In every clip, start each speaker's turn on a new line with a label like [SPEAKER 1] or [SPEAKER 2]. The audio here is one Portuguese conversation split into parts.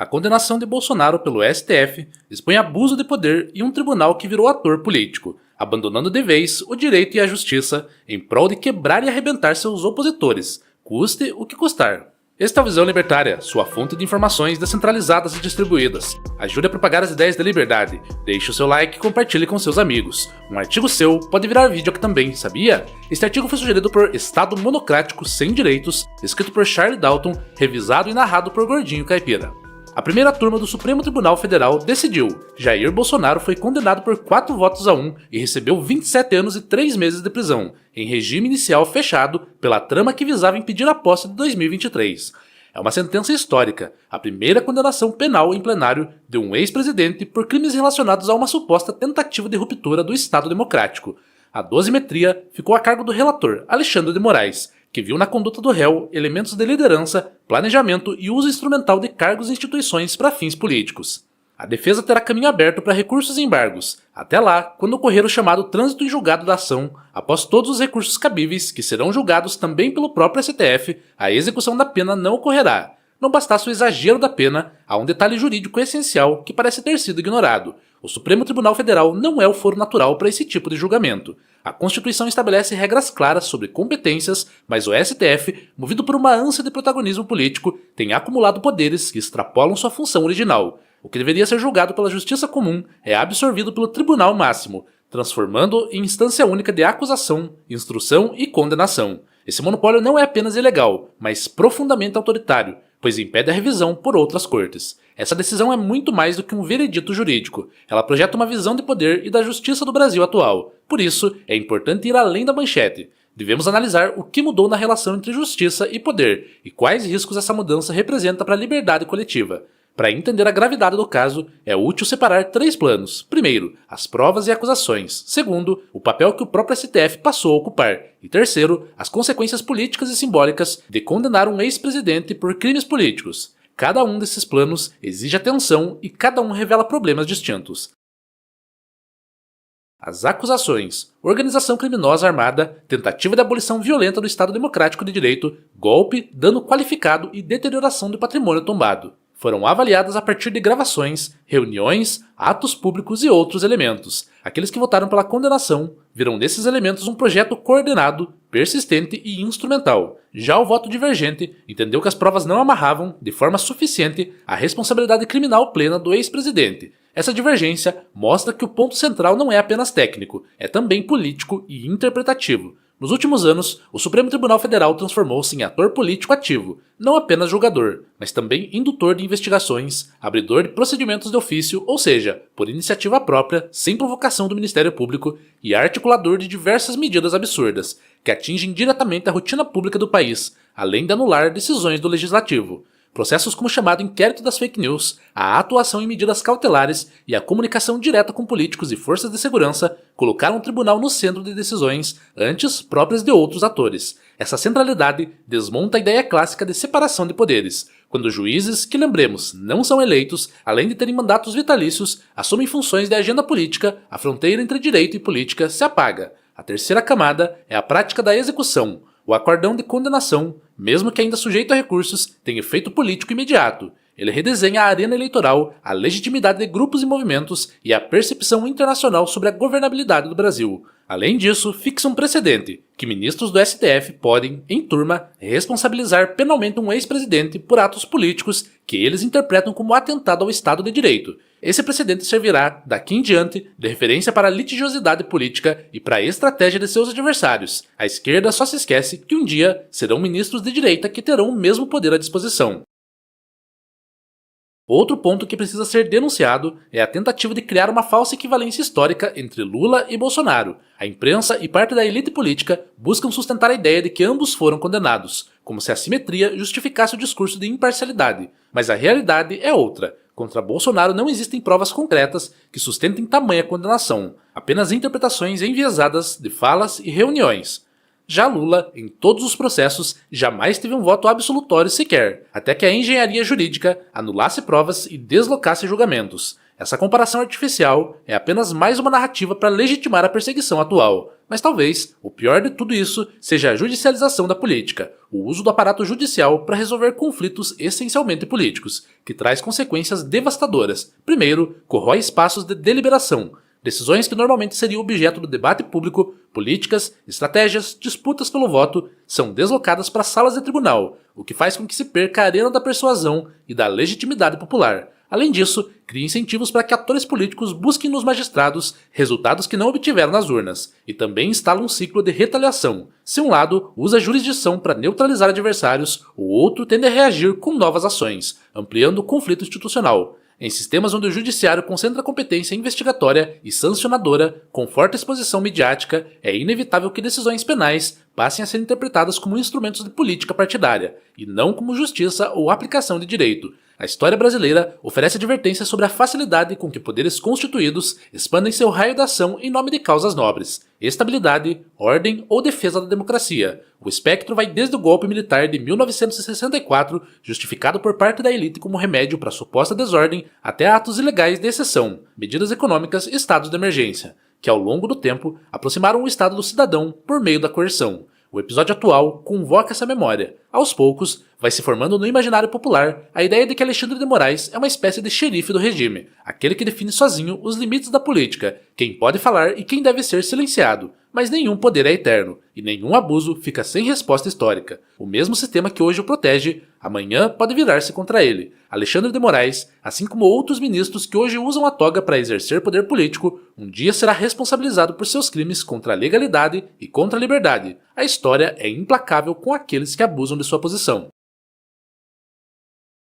[SPEAKER 1] A condenação de Bolsonaro pelo STF expõe abuso de poder e um tribunal que virou ator político, abandonando de vez o direito e a justiça em prol de quebrar e arrebentar seus opositores, custe o que custar. Esta é a Visão Libertária, sua fonte de informações descentralizadas e distribuídas. Ajude a propagar as ideias da liberdade. Deixe o seu like e compartilhe com seus amigos. Um artigo seu pode virar vídeo aqui também, sabia? Este artigo foi sugerido por Estado Monocrático Sem Direitos, escrito por Charlie Dalton, revisado e narrado por Gordinho Caipira. A primeira turma do Supremo Tribunal Federal decidiu: Jair Bolsonaro foi condenado por 4 votos a 1 e recebeu 27 anos e 3 meses de prisão, em regime inicial fechado, pela trama que visava impedir a posse de 2023. É uma sentença histórica, a primeira condenação penal em plenário de um ex-presidente por crimes relacionados a uma suposta tentativa de ruptura do Estado Democrático. A dosimetria ficou a cargo do relator, Alexandre de Moraes, que viu na conduta do réu elementos de liderança, planejamento e uso instrumental de cargos e instituições para fins políticos. A defesa terá caminho aberto para recursos e embargos, até lá, quando ocorrer o chamado trânsito em julgado da ação, após todos os recursos cabíveis, que serão julgados também pelo próprio STF, a execução da pena não ocorrerá. Não bastasse o exagero da pena, há um detalhe jurídico essencial que parece ter sido ignorado. O Supremo Tribunal Federal não é o foro natural para esse tipo de julgamento. A Constituição estabelece regras claras sobre competências, mas o STF, movido por uma ânsia de protagonismo político, tem acumulado poderes que extrapolam sua função original. O que deveria ser julgado pela justiça comum é absorvido pelo Tribunal Máximo, transformando em instância única de acusação, instrução e condenação. Esse monopólio não é apenas ilegal, mas profundamente autoritário, pois impede a revisão por outras cortes. Essa decisão é muito mais do que um veredito jurídico. Ela projeta uma visão de poder e da justiça do Brasil atual. Por isso, é importante ir além da manchete. Devemos analisar o que mudou na relação entre justiça e poder e quais riscos essa mudança representa para a liberdade coletiva. Para entender a gravidade do caso, é útil separar 3 planos. Primeiro, as provas e acusações. Segundo, o papel que o próprio STF passou a ocupar. E terceiro, as consequências políticas e simbólicas de condenar um ex-presidente por crimes políticos. Cada um desses planos exige atenção e cada um revela problemas distintos. As acusações: organização criminosa armada, tentativa de abolição violenta do Estado Democrático de Direito, golpe, dano qualificado e deterioração do patrimônio tombado. Foram avaliadas a partir de gravações, reuniões, atos públicos e outros elementos. Aqueles que votaram pela condenação viram nesses elementos um projeto coordenado, persistente e instrumental. Já o voto divergente entendeu que as provas não amarravam, de forma suficiente, a responsabilidade criminal plena do ex-presidente. Essa divergência mostra que o ponto central não é apenas técnico, é também político e interpretativo. Nos últimos anos, o Supremo Tribunal Federal transformou-se em ator político ativo, não apenas julgador, mas também indutor de investigações, abridor de procedimentos de ofício, ou seja, por iniciativa própria, sem provocação do Ministério Público, e articulador de diversas medidas absurdas, que atingem diretamente a rotina pública do país, além de anular decisões do Legislativo. Processos como o chamado inquérito das fake news, a atuação em medidas cautelares e a comunicação direta com políticos e forças de segurança colocaram o tribunal no centro de decisões antes próprias de outros atores. Essa centralidade desmonta a ideia clássica de separação de poderes, quando juízes, que lembremos, não são eleitos, além de terem mandatos vitalícios, assumem funções de agenda política, a fronteira entre direito e política se apaga. A terceira camada é a prática da execução. O acórdão de condenação, mesmo que ainda sujeito a recursos, tem efeito político imediato. Ele redesenha a arena eleitoral, a legitimidade de grupos e movimentos e a percepção internacional sobre a governabilidade do Brasil. Além disso, fixa um precedente, que ministros do STF podem, em turma, responsabilizar penalmente um ex-presidente por atos políticos que eles interpretam como atentado ao Estado de Direito. Esse precedente servirá, daqui em diante, de referência para a litigiosidade política e para a estratégia de seus adversários. A esquerda só se esquece que um dia serão ministros de direita que terão o mesmo poder à disposição. Outro ponto que precisa ser denunciado é a tentativa de criar uma falsa equivalência histórica entre Lula e Bolsonaro. A imprensa e parte da elite política buscam sustentar a ideia de que ambos foram condenados, como se a simetria justificasse o discurso de imparcialidade. Mas a realidade é outra. Contra Bolsonaro não existem provas concretas que sustentem tamanha condenação, apenas interpretações enviesadas de falas e reuniões. Já Lula, em todos os processos, jamais teve um voto absolutório sequer, até que a engenharia jurídica anulasse provas e deslocasse julgamentos. Essa comparação artificial é apenas mais uma narrativa para legitimar a perseguição atual. Mas talvez o pior de tudo isso seja a judicialização da política, o uso do aparato judicial para resolver conflitos essencialmente políticos, que traz consequências devastadoras. Primeiro, corrói espaços de deliberação. Decisões que normalmente seriam objeto do debate público, políticas, estratégias, disputas pelo voto, são deslocadas para salas de tribunal, o que faz com que se perca a arena da persuasão e da legitimidade popular. Além disso, cria incentivos para que atores políticos busquem nos magistrados resultados que não obtiveram nas urnas, e também instala um ciclo de retaliação. Se um lado usa a jurisdição para neutralizar adversários, o outro tende a reagir com novas ações, ampliando o conflito institucional. Em sistemas onde o judiciário concentra competência investigatória e sancionadora, com forte exposição midiática, é inevitável que decisões penais passem a ser interpretadas como instrumentos de política partidária, e não como justiça ou aplicação de direito. A história brasileira oferece advertências sobre a facilidade com que poderes constituídos expandem seu raio de ação em nome de causas nobres, estabilidade, ordem ou defesa da democracia. O espectro vai desde o golpe militar de 1964, justificado por parte da elite como remédio para suposta desordem, até atos ilegais de exceção, medidas econômicas e estados de emergência, que ao longo do tempo aproximaram o Estado do cidadão por meio da coerção. O episódio atual convoca essa memória. Aos poucos, vai se formando no imaginário popular a ideia de que Alexandre de Moraes é uma espécie de xerife do regime, aquele que define sozinho os limites da política, quem pode falar e quem deve ser silenciado. Mas nenhum poder é eterno, e nenhum abuso fica sem resposta histórica. O mesmo sistema que hoje o protege, amanhã pode virar-se contra ele. Alexandre de Moraes, assim como outros ministros que hoje usam a toga para exercer poder político, um dia será responsabilizado por seus crimes contra a legalidade e contra a liberdade. A história é implacável com aqueles que abusam de sua posição.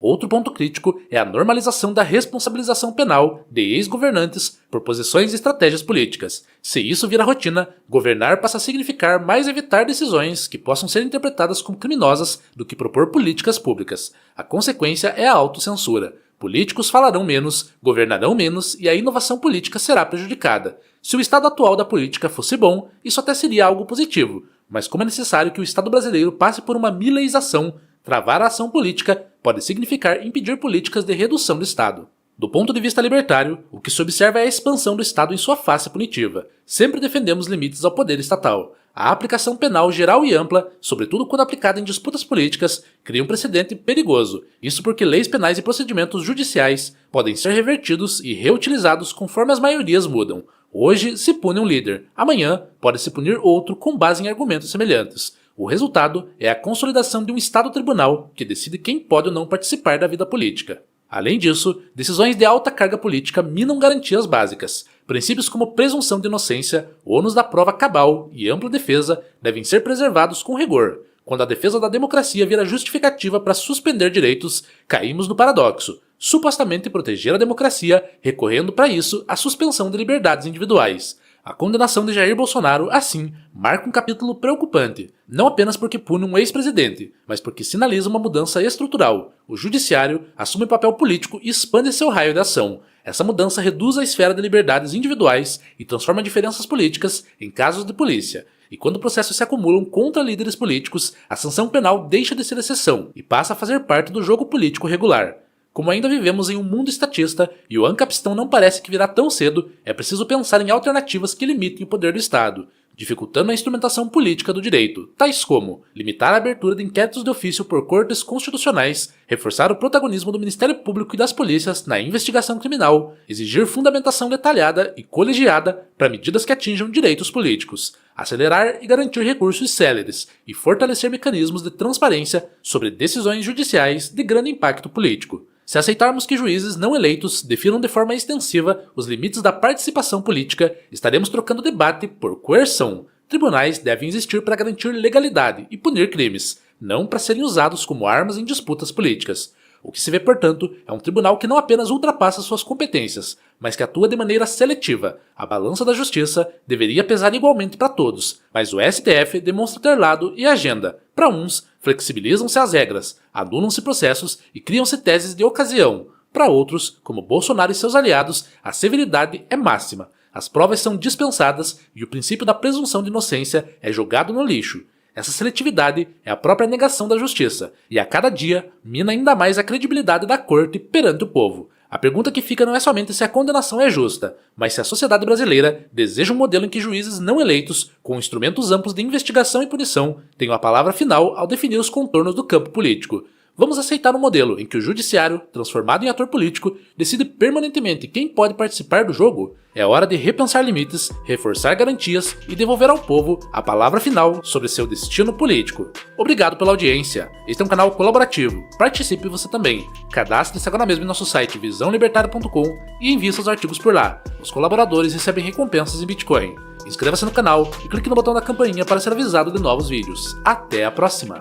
[SPEAKER 1] Outro ponto crítico é a normalização da responsabilização penal de ex-governantes por posições e estratégias políticas. Se isso vira rotina, governar passa a significar mais evitar decisões que possam ser interpretadas como criminosas do que propor políticas públicas. A consequência é a autocensura. Políticos falarão menos, governarão menos e a inovação política será prejudicada. Se o estado atual da política fosse bom, isso até seria algo positivo. Mas como é necessário que o Estado brasileiro passe por uma mileização, travar a ação política pode significar impedir políticas de redução do Estado. Do ponto de vista libertário, o que se observa é a expansão do Estado em sua face punitiva. Sempre defendemos limites ao poder estatal. A aplicação penal geral e ampla, sobretudo quando aplicada em disputas políticas, cria um precedente perigoso. Isso porque leis penais e procedimentos judiciais podem ser revertidos e reutilizados conforme as maiorias mudam. Hoje se pune um líder, amanhã pode-se punir outro com base em argumentos semelhantes. O resultado é a consolidação de um Estado-tribunal que decide quem pode ou não participar da vida política. Além disso, decisões de alta carga política minam garantias básicas. Princípios como presunção de inocência, ônus da prova cabal e ampla defesa devem ser preservados com rigor. Quando a defesa da democracia vira justificativa para suspender direitos, caímos no paradoxo. Supostamente proteger a democracia, recorrendo para isso à suspensão de liberdades individuais. A condenação de Jair Bolsonaro, assim, marca um capítulo preocupante, não apenas porque pune um ex-presidente, mas porque sinaliza uma mudança estrutural. O judiciário assume papel político e expande seu raio de ação. Essa mudança reduz a esfera de liberdades individuais e transforma diferenças políticas em casos de polícia. E quando processos se acumulam contra líderes políticos, a sanção penal deixa de ser exceção e passa a fazer parte do jogo político regular. Como ainda vivemos em um mundo estatista e o ancapistão não parece que virá tão cedo, é preciso pensar em alternativas que limitem o poder do Estado, dificultando a instrumentação política do direito, tais como limitar a abertura de inquéritos de ofício por cortes constitucionais, reforçar o protagonismo do Ministério Público e das polícias na investigação criminal, exigir fundamentação detalhada e colegiada para medidas que atinjam direitos políticos, acelerar e garantir recursos céleres e fortalecer mecanismos de transparência sobre decisões judiciais de grande impacto político. Se aceitarmos que juízes não eleitos definam de forma extensiva os limites da participação política, estaremos trocando debate por coerção. Tribunais devem existir para garantir legalidade e punir crimes, não para serem usados como armas em disputas políticas. O que se vê, portanto, é um tribunal que não apenas ultrapassa suas competências, mas que atua de maneira seletiva. A balança da justiça deveria pesar igualmente para todos, mas o STF demonstra ter lado e agenda. Para uns, flexibilizam-se as regras, anulam-se processos e criam-se teses de ocasião. Para outros, como Bolsonaro e seus aliados, a severidade é máxima. As provas são dispensadas e o princípio da presunção de inocência é jogado no lixo. Essa seletividade é a própria negação da justiça, e a cada dia mina ainda mais a credibilidade da corte perante o povo. A pergunta que fica não é somente se a condenação é justa, mas se a sociedade brasileira deseja um modelo em que juízes não eleitos, com instrumentos amplos de investigação e punição, tenham a palavra final ao definir os contornos do campo político. Vamos aceitar um modelo em que o judiciário, transformado em ator político, decide permanentemente quem pode participar do jogo? É hora de repensar limites, reforçar garantias e devolver ao povo a palavra final sobre seu destino político. Obrigado pela audiência. Este é um canal colaborativo. Participe você também. Cadastre-se agora mesmo em nosso site visãolibertaria.com e envie seus artigos por lá. Os colaboradores recebem recompensas em Bitcoin. Inscreva-se no canal e clique no botão da campainha para ser avisado de novos vídeos. Até a próxima!